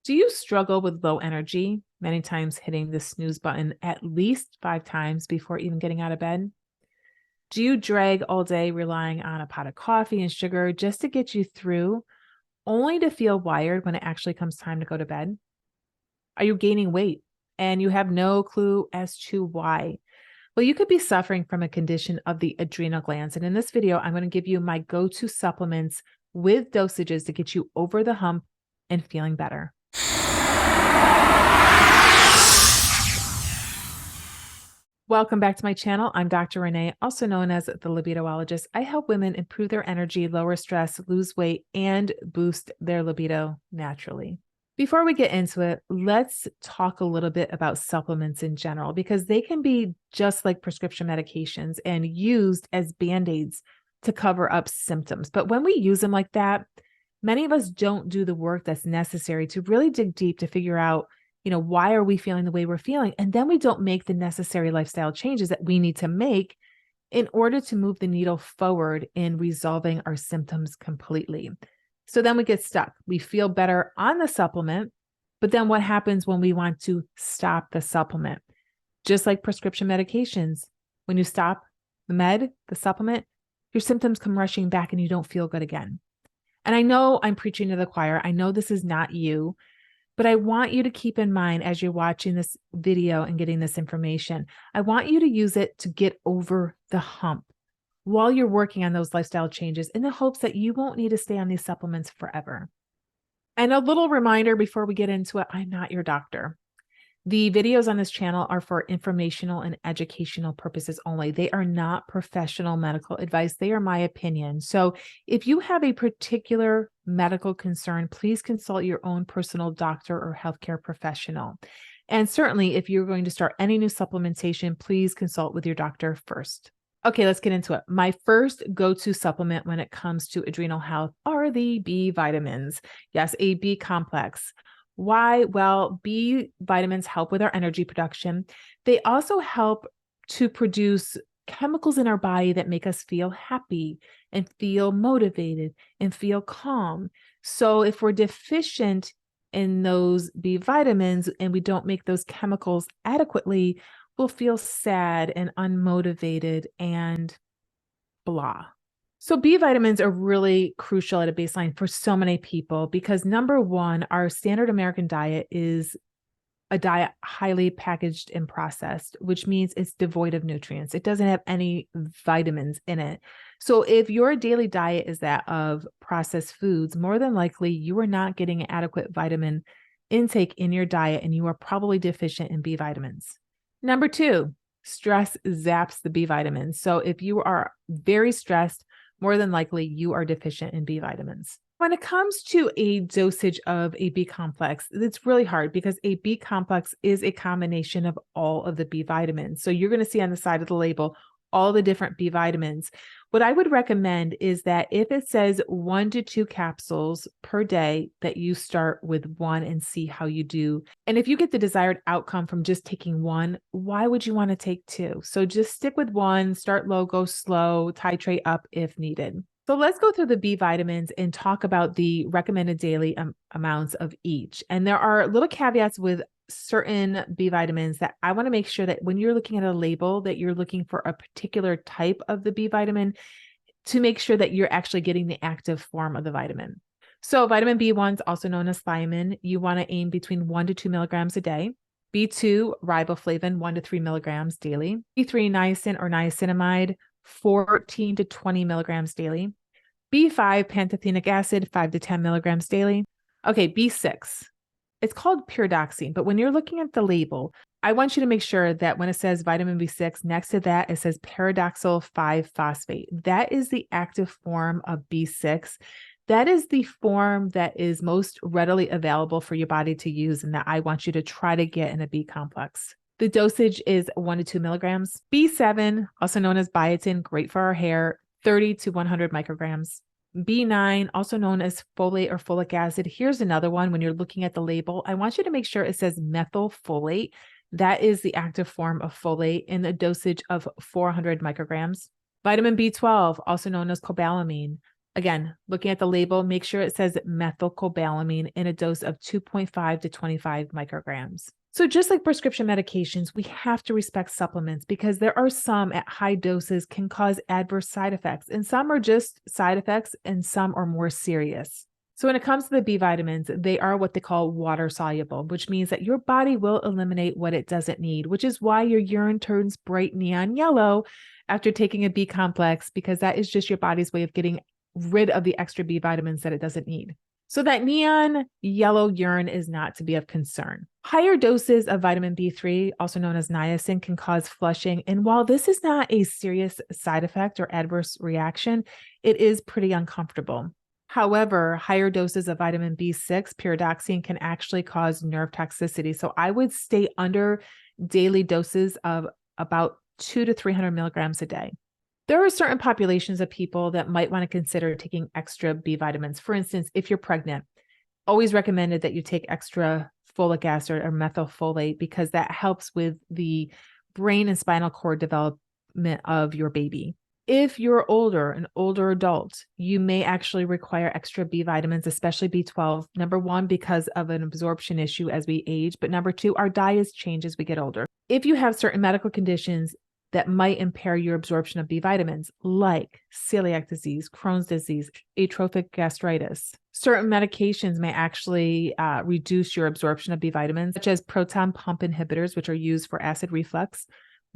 Do you struggle with low energy, many times hitting the snooze button at least 5 times before even getting out of bed? Do you drag all day relying on a pot of coffee and sugar just to get you through, only to feel wired when it actually comes time to go to bed? Are you gaining weight and you have no clue as to why? Well, you could be suffering from a condition of the adrenal glands. And in this video, I'm going to give you my go-to supplements with dosages to get you over the hump and feeling better. Welcome back to my channel. I'm Dr. Renee, also known as the Libidoologist. I help women improve their energy, lower stress, lose weight, and boost their libido naturally. Before we get into it, let's talk a little bit about supplements in general, because they can be just like prescription medications and used as band-aids to cover up symptoms. But when we use them like that, many of us don't do the work that's necessary to really dig deep to figure out, why are we feeling the way we're feeling? And then we don't make the necessary lifestyle changes that we need to make in order to move the needle forward in resolving our symptoms completely. So then we get stuck. We feel better on the supplement, but then what happens when we want to stop the supplement? Just like prescription medications, when you stop the supplement, your symptoms come rushing back and you don't feel good again. And I know I'm preaching to the choir. I know this is not you, but I want you to keep in mind as you're watching this video and getting this information, I want you to use it to get over the hump while you're working on those lifestyle changes in the hopes that you won't need to stay on these supplements forever. And a little reminder before we get into it, I'm not your doctor. The videos on this channel are for informational and educational purposes only. They are not professional medical advice. They are my opinion. So if you have a particular medical concern, please consult your own personal doctor or healthcare professional. And certainly if you're going to start any new supplementation, please consult with your doctor first. Okay, let's get into it. My first go-to supplement when it comes to adrenal health are the B vitamins. Yes, a B complex. Why? Well, B vitamins help with our energy production. They also help to produce chemicals in our body that make us feel happy and feel motivated and feel calm. So if we're deficient in those B vitamins and we don't make those chemicals adequately, we'll feel sad and unmotivated and blah. So B vitamins are really crucial at a baseline for so many people because number one, our standard American diet is a diet highly packaged and processed, which means it's devoid of nutrients. It doesn't have any vitamins in it. So if your daily diet is that of processed foods, more than likely you are not getting an adequate vitamin intake in your diet and you are probably deficient in B vitamins. Number two, stress zaps the B vitamins. So if you are very stressed, more than likely you are deficient in B vitamins. When it comes to a dosage of a B complex, it's really hard because a B complex is a combination of all of the B vitamins. So you're going to see on the side of the label all the different B vitamins. What I would recommend is that if it says 1 to 2 capsules per day, that you start with one and see how you do. And if you get the desired outcome from just taking one, why would you want to take 2? So just stick with one, start low, go slow, titrate up if needed. So let's go through the B vitamins and talk about the recommended daily amounts of each. And there are little caveats with certain B vitamins that I want to make sure that when you're looking at a label that you're looking for a particular type of the B vitamin to make sure that you're actually getting the active form of the vitamin. So vitamin B1 is also known as thiamine. You want to aim between 1 to 2 milligrams a day. B2, riboflavin, 1 to 3 milligrams daily. B3, niacin or niacinamide, 14 to 20 milligrams daily. B5, pantothenic acid, 5 to 10 milligrams daily. Okay, B6. It's called pyridoxine, but when you're looking at the label, I want you to make sure that when it says vitamin B6, next to that, it says pyridoxal 5-phosphate. That is the active form of B6. That is the form that is most readily available for your body to use and that I want you to try to get in a B complex. The dosage is 1 to 2 milligrams. B7, also known as biotin, great for our hair, 30 to 100 micrograms. B9, also known as folate or folic acid. Here's another one. When you're looking at the label, I want you to make sure it says methylfolate. That is the active form of folate in the dosage of 400 micrograms. Vitamin B12, also known as cobalamin, Again, looking at the label, make sure it says methylcobalamin in a dose of 2.5 to 25 micrograms. So just like prescription medications, we have to respect supplements because there are some at high doses can cause adverse side effects, and some are just side effects and some are more serious. So when it comes to the B vitamins, they are what they call water soluble, which means that your body will eliminate what it doesn't need, which is why your urine turns bright neon yellow after taking a B complex, because that is just your body's way of getting rid of the extra B vitamins that it doesn't need. So that neon yellow urine is not to be of concern. Higher doses of vitamin B3, also known as niacin, can cause flushing. And while this is not a serious side effect or adverse reaction, it is pretty uncomfortable. However, higher doses of vitamin B6, pyridoxine, can actually cause nerve toxicity. So I would stay under daily doses of about 200 to 300 milligrams a day. There are certain populations of people that might want to consider taking extra B vitamins. For instance, if you're pregnant, always recommended that you take extra folic acid or methylfolate because that helps with the brain and spinal cord development of your baby. If you're older, an older adult, you may actually require extra B vitamins, especially B12. Number one, because of an absorption issue as we age, but number two, our diets change as we get older. If you have certain medical conditions that might impair your absorption of B vitamins, like celiac disease, Crohn's disease, atrophic gastritis. Certain medications may actually reduce your absorption of B vitamins, such as proton pump inhibitors, which are used for acid reflux,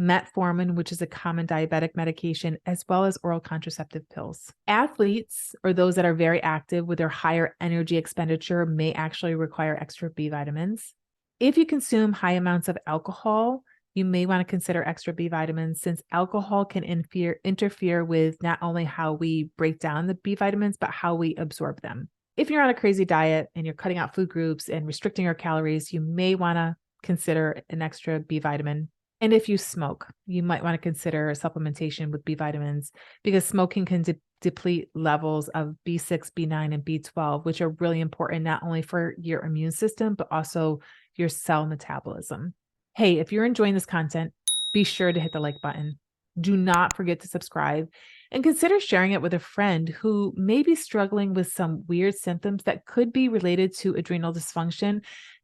metformin, which is a common diabetic medication, as well as oral contraceptive pills. Athletes, or those that are very active with their higher energy expenditure, may actually require extra B vitamins. If you consume high amounts of alcohol, you may want to consider extra B vitamins, since alcohol can interfere with not only how we break down the B vitamins, but how we absorb them. If you're on a crazy diet and you're cutting out food groups and restricting your calories, you may want to consider an extra B vitamin. And if you smoke, you might want to consider supplementation with B vitamins, because smoking can deplete levels of B6, B9, and B12, which are really important not only for your immune system, but also your cell metabolism. Hey, if you're enjoying this content, be sure to hit the like button. Do not forget to subscribe and consider sharing it with a friend who may be struggling with some weird symptoms that could be related to adrenal dysfunction,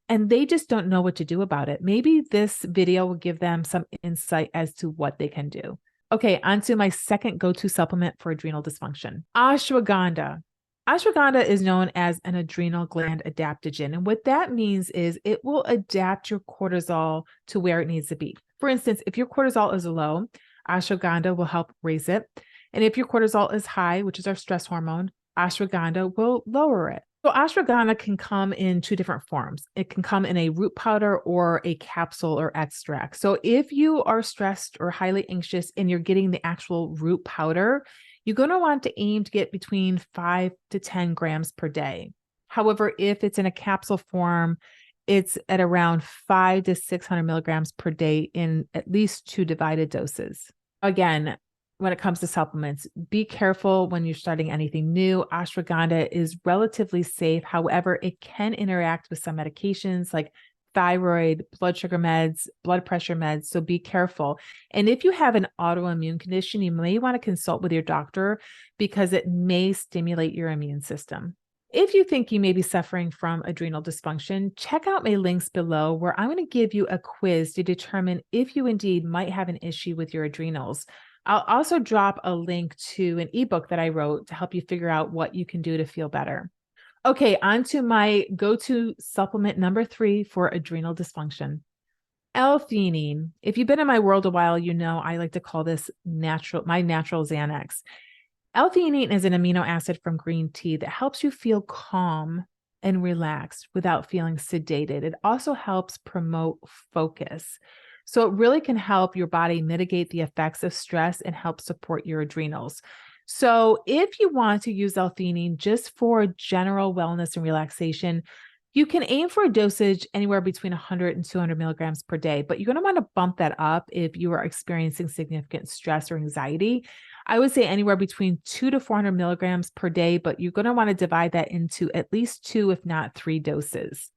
and they just don't know what to do about it. Maybe this video will give them some insight as to what they can do. Okay, on to my second go-to supplement for adrenal dysfunction, ashwagandha. Ashwagandha is known as an adrenal gland adaptogen. And what that means is it will adapt your cortisol to where it needs to be. For instance, if your cortisol is low, ashwagandha will help raise it. And if your cortisol is high, which is our stress hormone, ashwagandha will lower it. So ashwagandha can come in two different forms. It can come in a root powder or a capsule or extract. So if you are stressed or highly anxious and you're getting the actual root powder, you're going to want to aim to get between 5 to 10 grams per day. However, if it's in a capsule form, it's at around 500 to 600 milligrams per day in at least 2 divided doses. Again, when it comes to supplements, be careful when you're starting anything new. Ashwagandha is relatively safe. However, it can interact with some medications like thyroid, blood sugar meds, blood pressure meds. So be careful. And if you have an autoimmune condition, you may want to consult with your doctor because it may stimulate your immune system. If you think you may be suffering from adrenal dysfunction, check out my links below where I'm going to give you a quiz to determine if you indeed might have an issue with your adrenals. I'll also drop a link to an ebook that I wrote to help you figure out what you can do to feel better. Okay, on to my go-to supplement number 3 for adrenal dysfunction, L-Theanine. If you've been in my world a while, you know I like to call this my natural Xanax. L-Theanine is an amino acid from green tea that helps you feel calm and relaxed without feeling sedated. It also helps promote focus. So it really can help your body mitigate the effects of stress and help support your adrenals. So if you want to use L-Theanine just for general wellness and relaxation, you can aim for a dosage anywhere between 100 and 200 milligrams per day, but you're going to want to bump that up if you are experiencing significant stress or anxiety. I would say anywhere between 200 to 400 milligrams per day, but you're going to want to divide that into at least 2, if not 3 doses.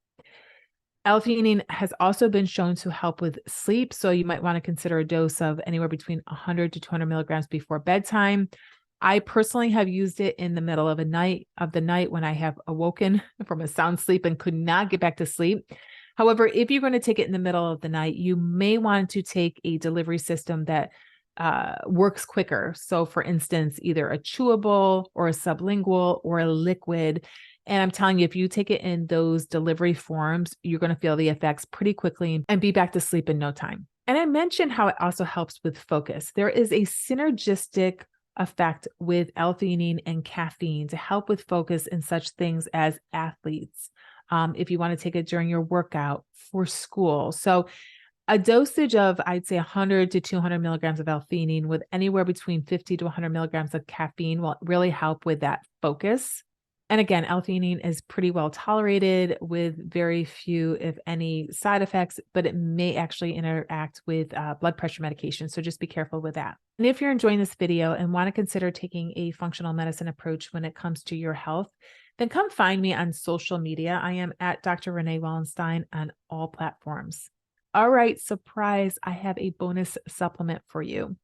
L-Theanine has also been shown to help with sleep, so you might want to consider a dose of anywhere between 100 to 200 milligrams before bedtime. I personally have used it in the middle of the night when I have awoken from a sound sleep and could not get back to sleep. However, if you're going to take it in the middle of the night, you may want to take a delivery system that works quicker. So for instance, either a chewable or a sublingual or a liquid. And I'm telling you, if you take it in those delivery forms, you're going to feel the effects pretty quickly and be back to sleep in no time. And I mentioned how it also helps with focus. There is a synergistic effect with L-Theanine and caffeine to help with focus in such things as athletes. If you want to take it during your workout, for school. So a dosage of, I'd say 100 to 200 milligrams of L-Theanine with anywhere between 50 to 100 milligrams of caffeine will really help with that focus. And again, L-Theanine is pretty well tolerated with very few, if any, side effects, but it may actually interact with blood pressure medication. So just be careful with that. And if you're enjoying this video and want to consider taking a functional medicine approach when it comes to your health, then come find me on social media. I am at Dr. Renee Wallenstein on all platforms. All right, surprise, I have a bonus supplement for you.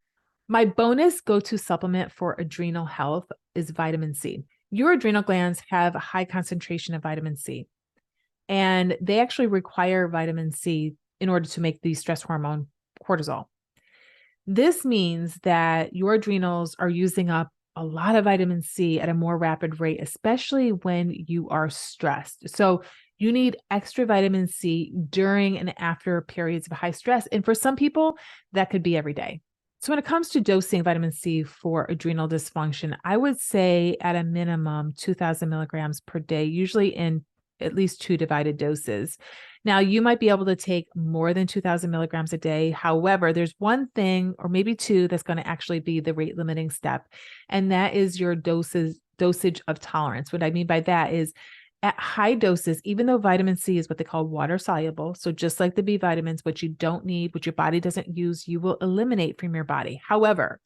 My bonus go-to supplement for adrenal health is vitamin C. Your adrenal glands have a high concentration of vitamin C, and they actually require vitamin C in order to make the stress hormone cortisol. This means that your adrenals are using up a lot of vitamin C at a more rapid rate, especially when you are stressed. So you need extra vitamin C during and after periods of high stress. And for some people, that could be every day. So when it comes to dosing vitamin C for adrenal dysfunction, I would say at a minimum 2,000 milligrams per day, usually in at least 2 divided doses. Now, you might be able to take more than 2,000 milligrams a day. However, there's one thing or maybe two that's going to actually be the rate limiting step, and that is your dosage of tolerance. What I mean by that is at high doses, even though vitamin C is what they call water soluble, so just like the B vitamins, what you don't need, what your body doesn't use, you will eliminate from your body. However,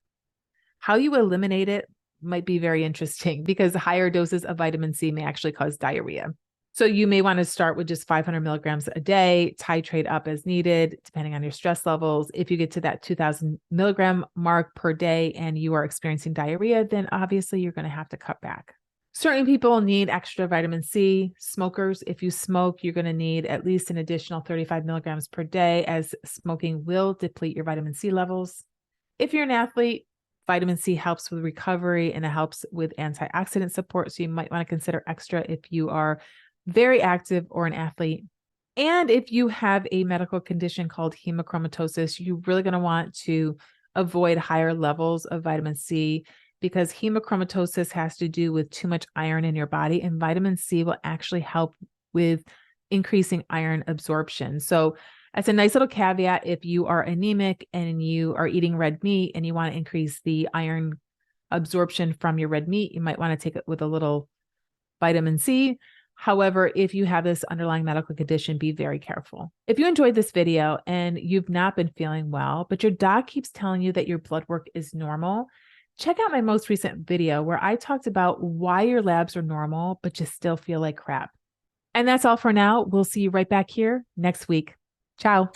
how you eliminate it might be very interesting because higher doses of vitamin C may actually cause diarrhea. So you may want to start with just 500 milligrams a day, titrate up as needed, depending on your stress levels. If you get to that 2,000 milligram mark per day and you are experiencing diarrhea, then obviously you're going to have to cut back. Certain people need extra vitamin C. Smokers, if you smoke, you're going to need at least an additional 35 milligrams per day, as smoking will deplete your vitamin C levels. If you're an athlete, vitamin C helps with recovery and it helps with antioxidant support. So you might want to consider extra if you are very active or an athlete. And if you have a medical condition called hemochromatosis, you're really going to want to avoid higher levels of vitamin C because hemochromatosis has to do with too much iron in your body, and vitamin C will actually help with increasing iron absorption. So that's a nice little caveat. If you are anemic and you are eating red meat and you want to increase the iron absorption from your red meat, you might want to take it with a little vitamin C. However, if you have this underlying medical condition, be very careful. If you enjoyed this video and you've not been feeling well, but your doc keeps telling you that your blood work is normal, check out my most recent video where I talked about why your labs are normal, but you still feel like crap. And that's all for now. We'll see you right back here next week. Ciao.